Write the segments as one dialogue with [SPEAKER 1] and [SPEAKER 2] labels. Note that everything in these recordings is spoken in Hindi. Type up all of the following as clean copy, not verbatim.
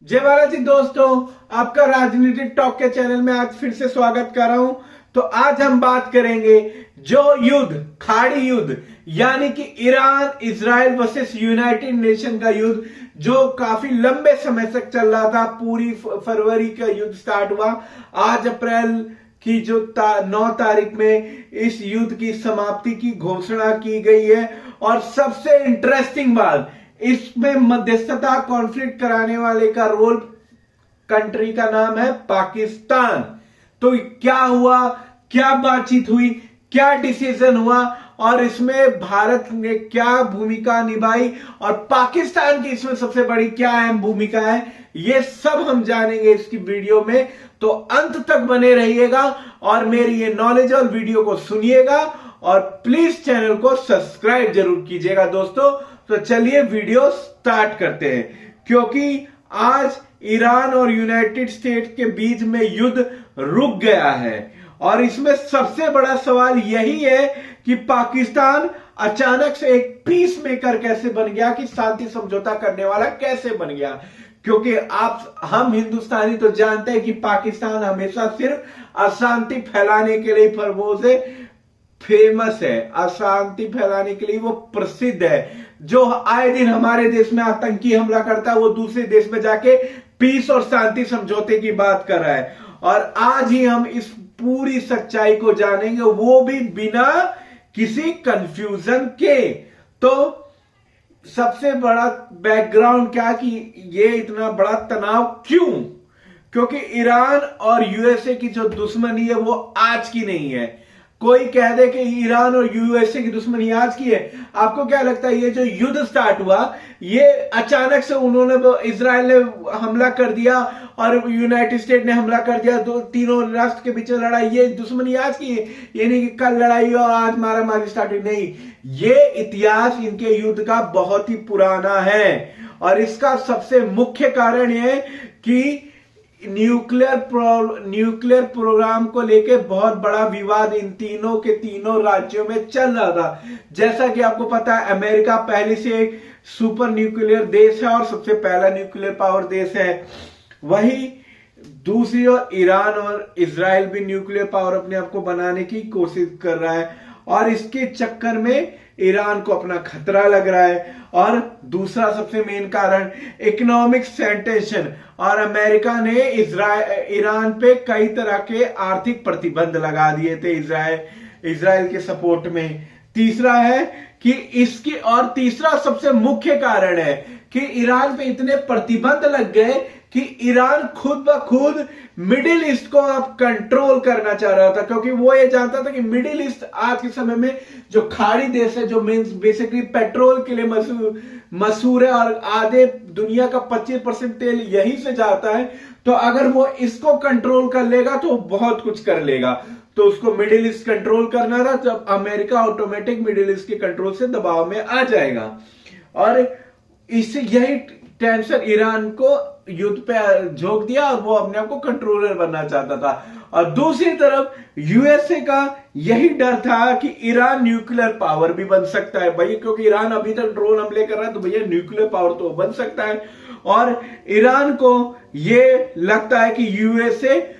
[SPEAKER 1] जय बालाजी दोस्तों, आपका राजनीतिक टॉक के चैनल में आज फिर से स्वागत कर रहा हूं। तो आज हम बात करेंगे जो युद्ध, खाड़ी युद्ध, यानी कि Iran Israel versus United nation का युद्ध जो काफी लंबे समय तक चल रहा था। पूरी फरवरी का युद्ध स्टार्ट हुआ। आज अप्रैल की जो 9 तारीख में इस युद्ध की समाप्ति की घोषणा की गई है। और सबसे इंटरेस्टिंग बात, इसमें मध्यस्थता कॉन्फ्लिक्ट कराने वाले का रोल, कंट्री का नाम है पाकिस्तान। तो क्या हुआ, क्या बातचीत हुई, क्या डिसीजन हुआ और इसमें भारत ने क्या भूमिका निभाई और पाकिस्तान की इसमें सबसे बड़ी क्या अहम भूमिका है, ये सब हम जानेंगे इसकी वीडियो में। तो अंत तक बने रहिएगा और मेरी ये नॉलेजेबल वीडियो को सुनिएगा और प्लीज चैनल को सब्सक्राइब जरूर कीजिएगा दोस्तों। तो चलिए वीडियो स्टार्ट करते हैं, क्योंकि आज ईरान और यूनाइटेड स्टेट्स के बीच में युद्ध रुक गया है। और इसमें सबसे बड़ा सवाल यही है कि पाकिस्तान अचानक से एक पीस मेकर कैसे बन गया, कि शांति समझौता करने वाला कैसे बन गया। क्योंकि हम हिंदुस्तानी तो जानते हैं कि पाकिस्तान हमेशा सिर्फ अशांति फैलाने के लिए फेमस है, अशांति फैलाने के लिए वो प्रसिद्ध है। जो आए दिन हमारे देश में आतंकी हमला करता है, वो दूसरे देश में जाके पीस और शांति समझौते की बात कर रहा है। और आज ही हम इस पूरी सच्चाई को जानेंगे, वो भी बिना किसी कंफ्यूजन के। तो सबसे बड़ा बैकग्राउंड क्या कि ये इतना बड़ा तनाव क्यों? क्योंकि ईरान और यूएसए की जो दुश्मनी है वो आज की नहीं है। कोई कह दे कि ईरान और यूएसए की दुश्मनी आज की है, आपको क्या लगता है? ये जो युद्ध स्टार्ट हुआ, ये अचानक से इजराइल ने हमला कर दिया और यूनाइटेड स्टेट ने हमला कर दिया, तीनों राष्ट्र के बीच में लड़ाई, ये दुश्मनी आज की है? ये नहीं कि कल लड़ाई हुआ और आज मारा मारी स्टार्ट हुई, नहीं। ये इतिहास इनके युद्ध का बहुत ही पुराना है। और इसका सबसे मुख्य कारण है कि न्यूक्लियर प्रोग्राम को लेके बहुत बड़ा विवाद इन तीनों राज्यों में चल रहा था। जैसा कि आपको पता है, अमेरिका पहले से एक सुपर न्यूक्लियर देश है और सबसे पहला न्यूक्लियर पावर देश है। वही दूसरी ओर ईरान और इजराइल भी न्यूक्लियर पावर अपने आप को बनाने की कोशिश कर रहा है और इसके चक्कर में ईरान को अपना खतरा लग रहा है। और दूसरा सबसे मेन कारण इकोनॉमिक टेंशन, और अमेरिका ने ईरान पे कई तरह के आर्थिक प्रतिबंध लगा दिए थे इजराइल के सपोर्ट में। तीसरा है कि तीसरा सबसे मुख्य कारण है कि ईरान पे इतने प्रतिबंध लग गए कि ईरान खुद ब खुद मिडिल ईस्ट को अब कंट्रोल करना चाह रहा था। क्योंकि वो ये जानता था कि मिडिल ईस्ट आज के समय में जो खाड़ी देश है, जो बेसिकली पेट्रोल के लिए मशहूर है और आधे दुनिया का 25% तेल यहीं से जाता है। तो अगर वो इसको कंट्रोल कर लेगा तो बहुत कुछ कर लेगा। तो उसको मिडिल ईस्ट कंट्रोल करना था, जब अमेरिका ऑटोमेटिक मिडिल ईस्ट के कंट्रोल से दबाव में आ जाएगा। और इससे यही टेंशन ईरान को युद्ध पे झोंक दिया और वो अपने आप को कंट्रोलर बनना चाहता था। और दूसरी तरफ यूएसए का यही डर था कि ईरान न्यूक्लियर पावर भी बन सकता है भाई, क्योंकि ईरान अभी तक ड्रोन हमले कर रहा है, तो भैया न्यूक्लियर पावर तो बन सकता है। और ईरान को ये लगता है कि यूएसए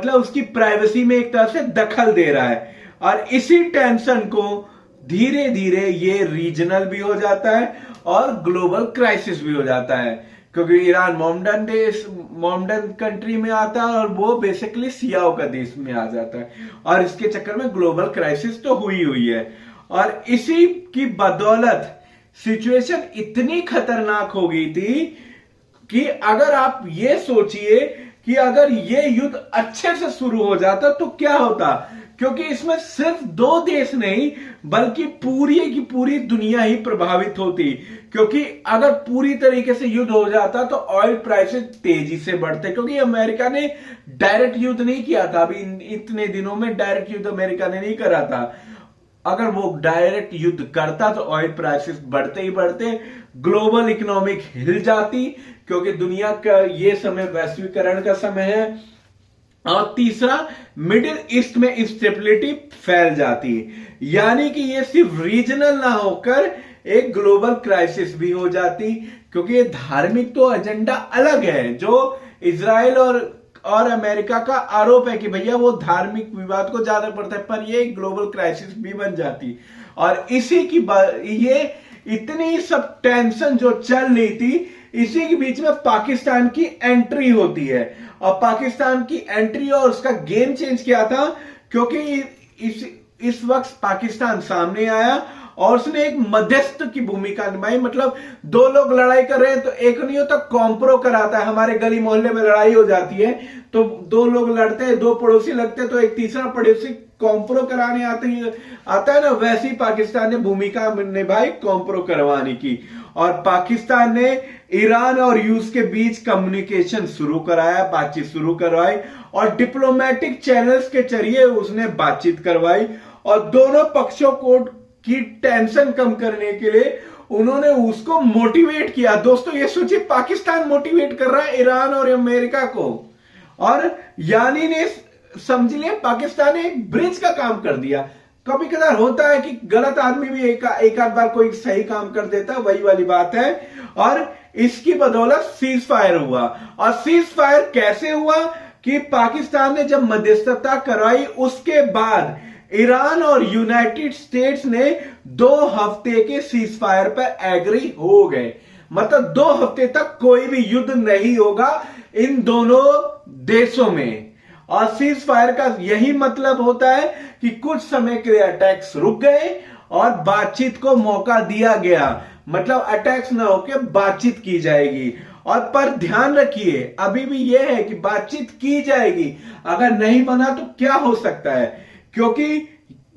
[SPEAKER 1] उसकी प्राइवेसी में एक तरह से दखल दे रहा है। और इसी टेंशन को धीरे धीरे ये रीजनल भी हो जाता है और ग्लोबल क्राइसिस भी हो जाता है। क्योंकि ईरान मोमडन कंट्री में आता है और वो बेसिकली शियाओं का देश में आ जाता है, और इसके चक्कर में ग्लोबल क्राइसिस तो हुई है। और इसी की बदौलत सिचुएशन इतनी खतरनाक हो गई थी कि अगर आप ये सोचिए कि अगर ये युद्ध अच्छे से शुरू हो जाता तो क्या होता। क्योंकि इसमें सिर्फ 2 देश नहीं बल्कि पूरी की पूरी दुनिया ही प्रभावित होती। क्योंकि अगर पूरी तरीके से युद्ध हो जाता तो ऑयल प्राइसेस तेजी से बढ़ते, क्योंकि अमेरिका ने डायरेक्ट युद्ध नहीं किया था। अभी इतने दिनों में डायरेक्ट युद्ध अमेरिका ने नहीं करा था। अगर वो डायरेक्ट युद्ध करता तो ऑयल प्राइसेस बढ़ते ही बढ़ते, ग्लोबल इकोनॉमिक हिल जाती, क्योंकि दुनिया का ये समय वैश्वीकरण का समय है। और तीसरा, मिडिल ईस्ट में इंस्टेबिलिटी फैल जाती है, यानी कि ये सिर्फ रीजनल ना होकर एक ग्लोबल क्राइसिस भी हो जाती। क्योंकि ये धार्मिक तो एजेंडा अलग है, जो इजराइल और अमेरिका का आरोप है कि भैया वो धार्मिक विवाद को ज्यादा पड़ता है, पर ये ग्लोबल क्राइसिस भी बन जाती। और इसी की ये इतनी सब टेंशन जो चल रही थी, इसी के बीच में पाकिस्तान की एंट्री होती है। और पाकिस्तान की एंट्री और उसका गेम चेंज किया था, क्योंकि इस वक्त पाकिस्तान सामने आया और उसने एक मध्यस्थ की भूमिका निभाई। मतलब दो लोग लड़ाई कर रहे हैं तो एक नहीं होता, कॉम्प्रो कराता है। हमारे गली मोहल्ले में लड़ाई हो जाती है तो दो लोग लड़ते हैं, दो पड़ोसी लगते हैं तो एक तीसरा पड़ोसी कॉम्प्रो कराने आता है ना, वैसी पाकिस्तान ने भूमिका निभाई कॉम्प्रो करवाने की। और पाकिस्तान ने ईरान और रूस के बीच कम्युनिकेशन शुरू कराया, बातचीत शुरू करवाई और डिप्लोमेटिक चैनल्स के जरिए उसने बातचीत करवाई। और दोनों पक्षों की टेंशन कम करने के लिए उन्होंने उसको मोटिवेट किया। दोस्तों ये सोचिए, पाकिस्तान मोटिवेट कर रहा है ईरान और अमेरिका को, और यानी ने समझिए पाकिस्तान ने एक ब्रिज का काम कर दिया। कभी कदार होता है कि गलत आदमी भी एक आध बार कोई सही काम कर देता, वही वाली बात है। और इसकी बदौलत सीज फायर हुआ। और सीज फायर कैसे हुआ कि पाकिस्तान ने जब मध्यस्थता करवाई, उसके बाद ईरान और यूनाइटेड स्टेट्स ने 2 हफ्ते के सीज फायर पर एग्री हो गए। मतलब 2 हफ्ते तक कोई भी युद्ध नहीं होगा इन दोनों देशों में। और सीज फायर का यही मतलब होता है कि कुछ समय के लिए अटैक्स रुक गए और बातचीत को मौका दिया गया। मतलब अटैक्स ना होकर बातचीत की जाएगी। और पर ध्यान रखिए, अभी भी यह है कि बातचीत की जाएगी, अगर नहीं बना तो क्या हो सकता है, क्योंकि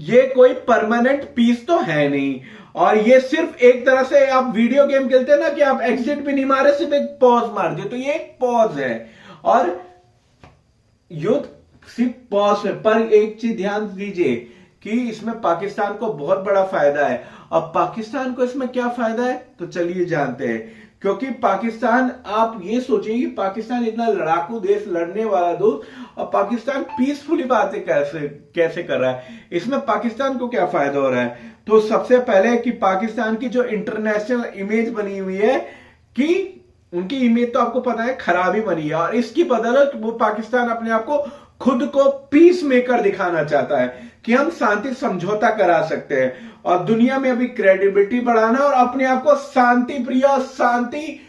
[SPEAKER 1] ये कोई परमानेंट पीस तो है नहीं। और ये सिर्फ एक तरह से आप वीडियो गेम खेलते हैं ना कि आप एग्जिट भी नहीं मारे, सिर्फ एक पॉज मार दिए, तो ये एक पॉज है। और युद्ध सिर्फ पॉज है, पर एक चीज ध्यान दीजिए कि इसमें पाकिस्तान को बहुत बड़ा फायदा है। अब पाकिस्तान को इसमें क्या फायदा है तो चलिए जानते हैं। क्योंकि पाकिस्तान, आप ये सोचिए कि पाकिस्तान इतना लड़ाकू देश, लड़ने वाला देश, और पाकिस्तान पीसफुली बातें कैसे कर रहा है। इसमें पाकिस्तान को क्या फायदा हो रहा है? तो सबसे पहले कि पाकिस्तान की जो इंटरनेशनल इमेज बनी हुई है, कि उनकी इमेज तो आपको पता है खराब ही बनी है, और इसकी बदौलत वो पाकिस्तान अपने आप को खुद को पीस मेकर दिखाना चाहता है कि हम शांति समझौता करा सकते हैं और दुनिया में अभी क्रेडिबिलिटी बढ़ाना और अपने आप को शांति प्रिय और शांति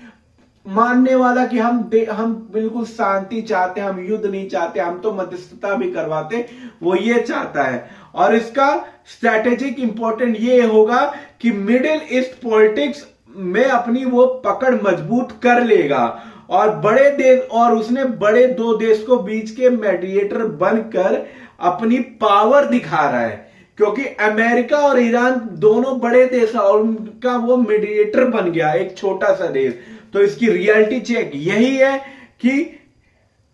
[SPEAKER 1] मानने वाला कि हम बिल्कुल शांति चाहते हैं, हम युद्ध नहीं चाहते, हम तो मध्यस्थता भी करवाते, वो ये चाहता है। और इसका स्ट्रैटेजिक इंपॉर्टेंट ये होगा कि मिडिल ईस्ट पॉलिटिक्स में अपनी वो पकड़ मजबूत कर लेगा और बड़े देश, और उसने बड़े 2 देश को बीच के मेडिएटर बनकर अपनी पावर दिखा रहा है। क्योंकि अमेरिका और ईरान दोनों बड़े देश और उनका वो मीडिएटर बन गया, एक छोटा सा देश। तो इसकी रियलिटी चेक यही है कि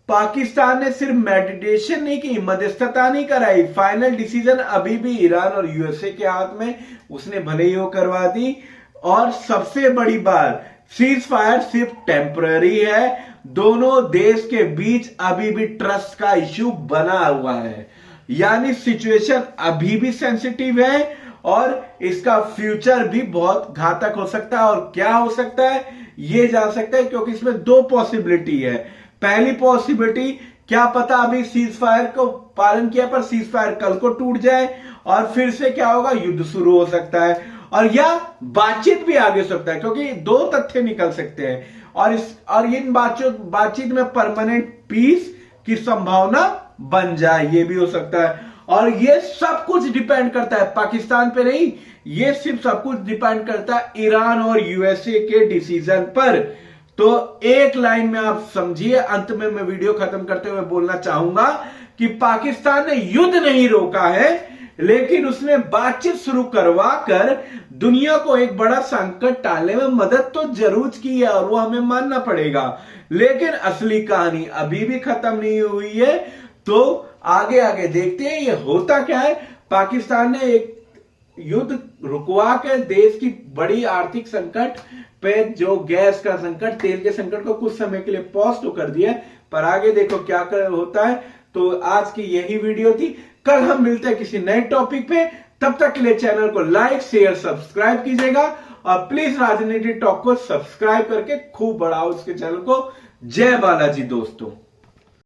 [SPEAKER 1] पाकिस्तान ने सिर्फ मेडिटेशन नहीं की, मध्यस्थता नहीं कराई, फाइनल डिसीजन अभी भी ईरान और यूएसए के हाथ में, उसने भले ही वो करवा दी। और सबसे बड़ी बात, सीज फायर सिर्फ टेम्पररी है, दोनों देश के बीच अभी भी ट्रस्ट का इश्यू बना हुआ है, यानी सिचुएशन अभी भी सेंसिटिव है और इसका फ्यूचर भी बहुत घातक हो सकता है। और क्या हो सकता है ये जा सकता है, क्योंकि इसमें 2 पॉसिबिलिटी है। पहली पॉसिबिलिटी, क्या पता अभी सीज फायर को पालन किया पर सीज फायर कल को टूट जाए और फिर से क्या होगा, युद्ध शुरू हो सकता है, और या बातचीत भी आगे हो सकता है, क्योंकि 2 तथ्य निकल सकते हैं। और इन बातचीत में परमानेंट पीस की संभावना बन जाए, ये भी हो सकता है। और ये सब कुछ डिपेंड करता है पाकिस्तान पे नहीं, ये सिर्फ सब कुछ डिपेंड करता है ईरान और यूएसए के डिसीजन पर। तो एक लाइन में आप समझिए, अंत में मैं वीडियो खत्म करते हुए बोलना चाहूंगा कि पाकिस्तान ने युद्ध नहीं रोका है, लेकिन उसने बातचीत शुरू करवा कर दुनिया को एक बड़ा संकट टालने में मदद तो जरूर की है और वो हमें मानना पड़ेगा। लेकिन असली कहानी अभी भी खत्म नहीं हुई है। तो आगे आगे देखते हैं ये होता क्या है। पाकिस्तान ने एक युद्ध रुकवा के देश की बड़ी आर्थिक संकट पे, जो गैस का संकट, तेल के संकट को कुछ समय के लिए पॉज तो कर दिया, पर आगे देखो क्या होता है। तो आज की यही वीडियो थी, कल हम मिलते हैं किसी नए टॉपिक पे। तब तक के लिए चैनल को लाइक शेयर सब्सक्राइब कीजिएगा और प्लीज राजनीति टॉक को सब्सक्राइब करके खूब बढ़ाओ उसके चैनल को। जय बालाजी दोस्तों।